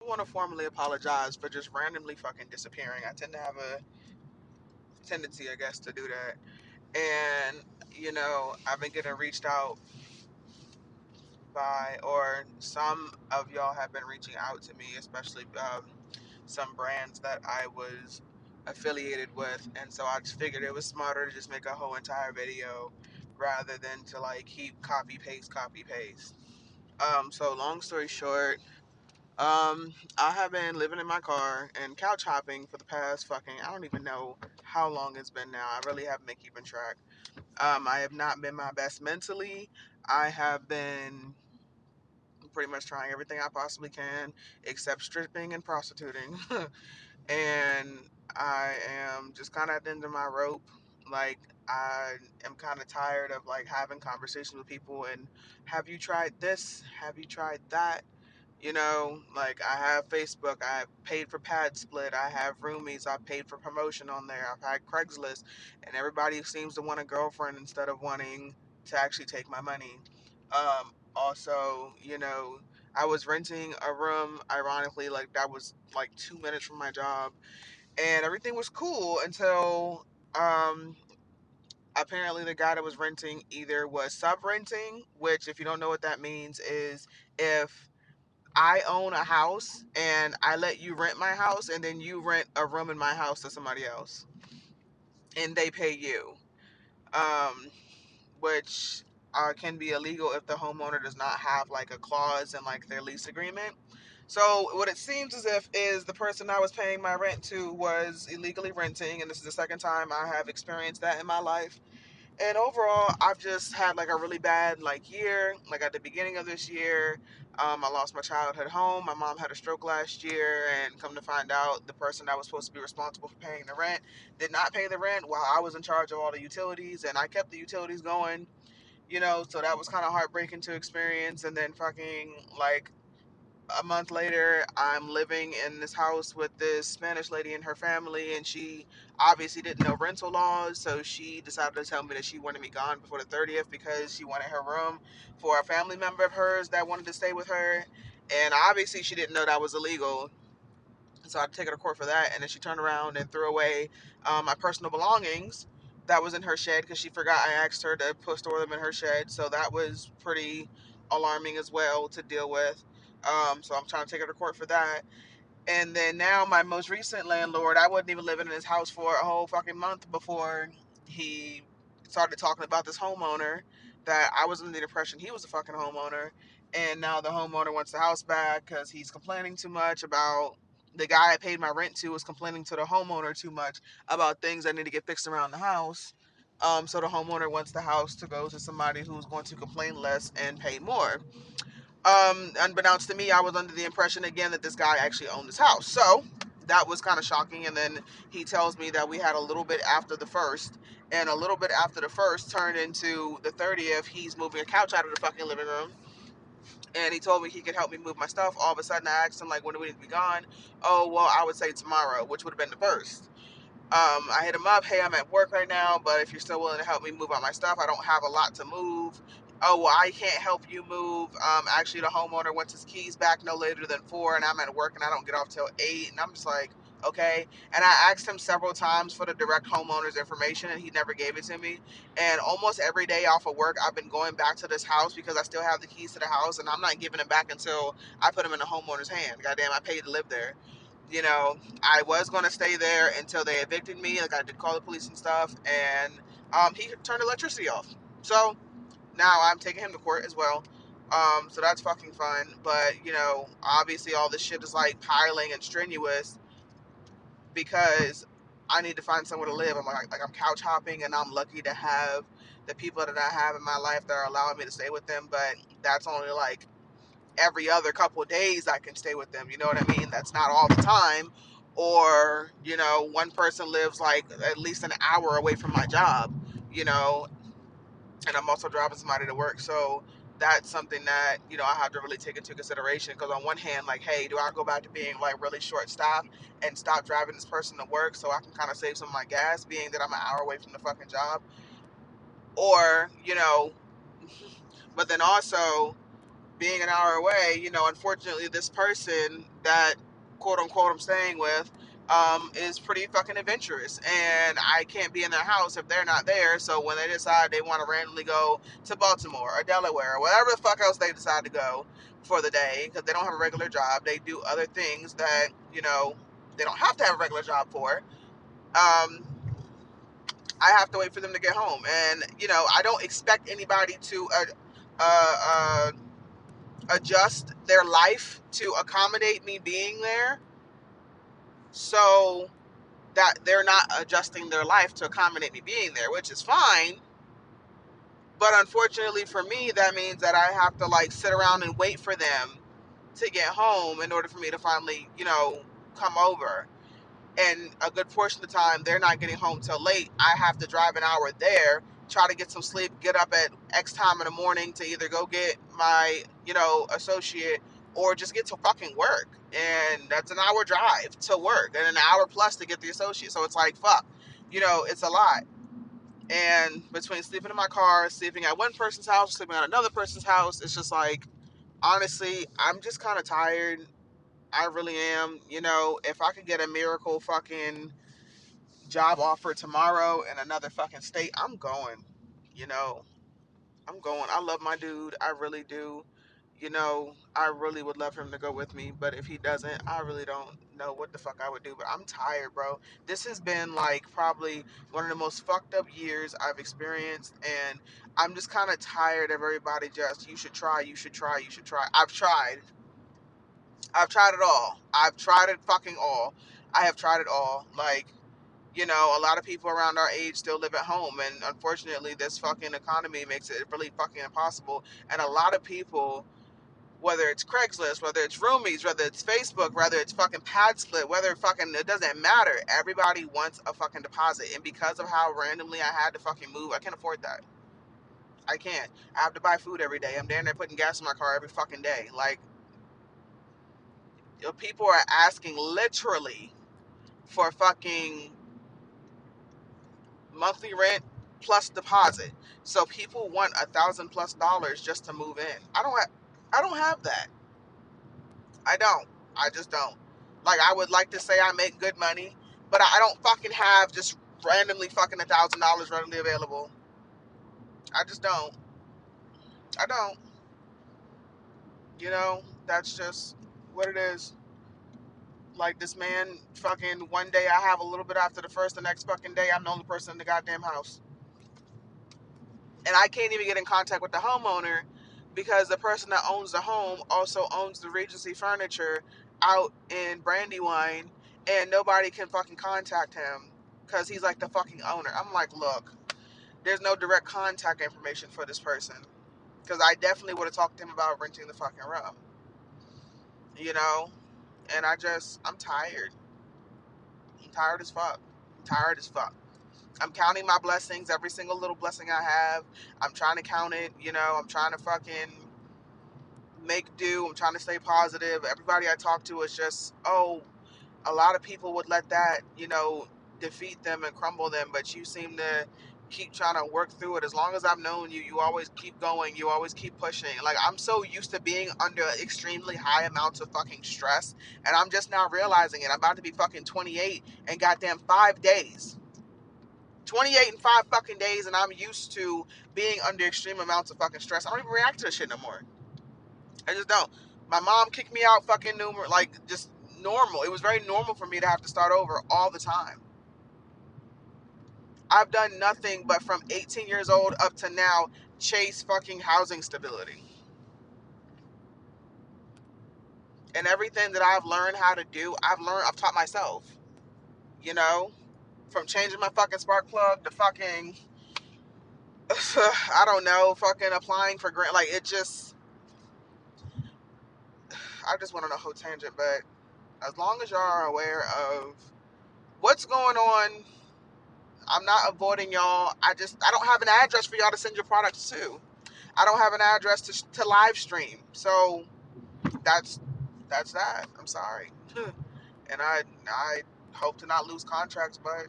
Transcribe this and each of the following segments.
want to formally apologize for just randomly fucking disappearing. I tend to have a tendency, I guess, to do that. And, I've been getting reached out by, or some of y'all have been reaching out to me, especially some brands that I was affiliated with. And so I just figured it was smarter to just make a whole entire video rather than to like keep copy paste. So long story short, I have been living in my car and couch hopping for the past fucking, I don't even know how long it's been now. I really haven't been keeping track. I have not been my best mentally. I have been pretty much trying everything I possibly can except stripping and prostituting. And I am just kind of at the end of my rope. Like, I am kind of tired of like having conversations with people and have you tried this? Have you tried that? Like I have Facebook, I have paid for Pad Split, I have roomies, I paid for promotion on there, I've had Craigslist, and everybody seems to want a girlfriend instead of wanting to actually take my money. Also, I was renting a room, ironically, like that was like 2 minutes from my job, and everything was cool until um, apparently the guy that was renting either was sub renting, which, if you don't know what that means, is if I own a house and I let you rent my house and then you rent a room in my house to somebody else and they pay you, um, which can be illegal if the homeowner does not have like a clause in like their lease agreement. So what it seems as if is the person I was paying my rent to was illegally renting, and this is the second time I have experienced that in my life. And overall, I've just had like a really bad like year. Like at the beginning of this year, I lost my childhood home. My mom had a stroke last year, and come to find out, the person that was supposed to be responsible for paying the rent did not pay the rent while I was in charge of all the utilities, and I kept the utilities going. So that was kind of heartbreaking to experience. And then fucking like a month later, I'm living in this house with this Spanish lady and her family, and she obviously didn't know rental laws, so she decided to tell me that she wanted me gone before the 30th because she wanted her room for a family member of hers that wanted to stay with her. And obviously, she didn't know that was illegal. So I had to take her to court for that. And then she turned around and threw away my personal belongings that was in her shed because she forgot I asked her to store them in her shed. So that was pretty alarming as well to deal with. So I'm trying to take her to court for that. And then now my most recent landlord, I wasn't even living in his house for a whole fucking month before he started talking about this homeowner that I was under the impression he was a fucking homeowner. And now the homeowner wants the house back because he's complaining too much about the guy I paid my rent to was complaining to the homeowner too much about things that need to get fixed around the house. So the homeowner wants the house to go to somebody who's going to complain less and pay more. Unbeknownst to me, I was under the impression again that this guy actually owned this house. So that was kind of shocking. And then he tells me that we had a little bit after the first, and a little bit after the first turned into the 30th. He's moving a couch out of the fucking living room. And he told me he could help me move my stuff. All of a sudden, I asked him, like, when do we need to be gone? Oh, well, I would say tomorrow, which would have been the first. I hit him up. Hey, I'm at work right now, but if you're still willing to help me move out my stuff, I don't have a lot to move. Oh, well, I can't help you move. Actually, the homeowner wants his keys back no later than 4, and I'm at work and I don't get off till 8. And I'm just like, okay. And I asked him several times for the direct homeowner's information, and he never gave it to me. And almost every day off of work, I've been going back to this house because I still have the keys to the house, and I'm not giving them back until I put them in the homeowner's hand. Goddamn, I paid to live there. I was going to stay there until they evicted me. Like, I did call the police and stuff, and he turned electricity off. So now I'm taking him to court as well. So that's fucking fun. But, obviously all this shit is like piling and strenuous because I need to find somewhere to live. I'm couch hopping, and I'm lucky to have the people that I have in my life that are allowing me to stay with them. But that's only like every other couple of days I can stay with them. You know what I mean? That's not all the time. Or, one person lives like at least an hour away from my job, you know, and I'm also driving somebody to work. So that's something that, I have to really take into consideration. Because on one hand, like, hey, do I go back to being like really short staffed and stop driving this person to work so I can kind of save some of my gas, being that I'm an hour away from the fucking job? Or, but then also, being an hour away, unfortunately, this person that quote unquote I'm staying with is pretty fucking adventurous, and I can't be in their house if they're not there. So when they decide they want to randomly go to Baltimore or Delaware or whatever the fuck else they decide to go for the day, because they don't have a regular job, they do other things that they don't have to have a regular job for. I have to wait for them to get home, and I don't expect anybody to uh, adjust their life to accommodate me being there, so that they're not adjusting their life to accommodate me being there, which is fine. But unfortunately for me, that means that I have to like sit around and wait for them to get home in order for me to finally, come over. And a good portion of the time they're not getting home till late. I have to drive an hour there, try to get some sleep, get up at X time in the morning to either go get my associate or just get to fucking work, and that's an hour drive to work and an hour plus to get the associate. So it's like fuck, it's a lot. And between sleeping in my car, sleeping at one person's house, sleeping at another person's house, it's just like, honestly, I'm just kind of tired. I really am. If I could get a miracle fucking job offer tomorrow in another fucking state, I'm going. You know, I'm going. I love my dude. I really do. I really would love him to go with me, but if he doesn't, I really don't know what the fuck I would do. But I'm tired, bro. This has been like probably one of the most fucked up years I've experienced, and I'm just kind of tired of everybody just, you should try, you should try, you should try. I've tried. I've tried it all. I've tried it fucking all. I have tried it all. Like, a lot of people around our age still live at home, and unfortunately, this fucking economy makes it really fucking impossible. And a lot of people, whether it's Craigslist, whether it's Roomies, whether it's Facebook, whether it's fucking Pad Split, whether fucking, it doesn't matter. Everybody wants a fucking deposit, and because of how randomly I had to fucking move, I can't afford that. I can't. I have to buy food every day. I'm down there putting gas in my car every fucking day. Like, people are asking literally for fucking monthly rent plus deposit. So people want $1,000+ just to move in. I don't have that. I don't. I just don't. Like, I would like to say I make good money, but I don't fucking have just randomly fucking $1,000 readily available. I just don't. I don't. That's just what it is. Like, this man fucking, one day I have a little bit after the first, the next fucking day I'm the only person in the goddamn house. And I can't even get in contact with the homeowner because the person that owns the home also owns the Regency furniture out in Brandywine, and nobody can fucking contact him because he's like the fucking owner. I'm like, look, there's no direct contact information for this person, because I definitely would have talked to him about renting the fucking room, you know? And I'm tired. I'm tired as fuck. I'm tired as fuck. I'm counting my blessings, every single little blessing I have. I'm trying to count it, I'm trying to fucking make do. I'm trying to stay positive. Everybody I talk to is just, oh, a lot of people would let that, defeat them and crumble them, but you seem to keep trying to work through it. As long as I've known you, you always keep going, you always keep pushing. Like, I'm so used to being under extremely high amounts of fucking stress, and I'm just now realizing it. I'm about to be fucking 28 in goddamn 5 days. 28 and 5 fucking days, and I'm used to being under extreme amounts of fucking stress. I don't even react to this shit no more. I just don't. My mom kicked me out fucking numerous, like, just normal. It was very normal for me to have to start over all the time. I've done nothing but from 18 years old up to now chase fucking housing stability. And everything that I've learned how to do, I've taught myself. You know? From changing my fucking spark plug to fucking, I don't know, fucking applying for grant. Like, I just went on a whole tangent, but as long as y'all are aware of what's going on, I'm not avoiding y'all. I don't have an address for y'all to send your products to. I don't have an address to live stream. So that's that. I'm sorry. And I hope to not lose contracts, but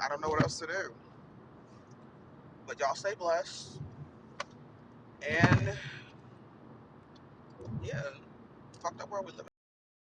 I don't know what else to do. But y'all stay blessed. And yeah, fucked up world we live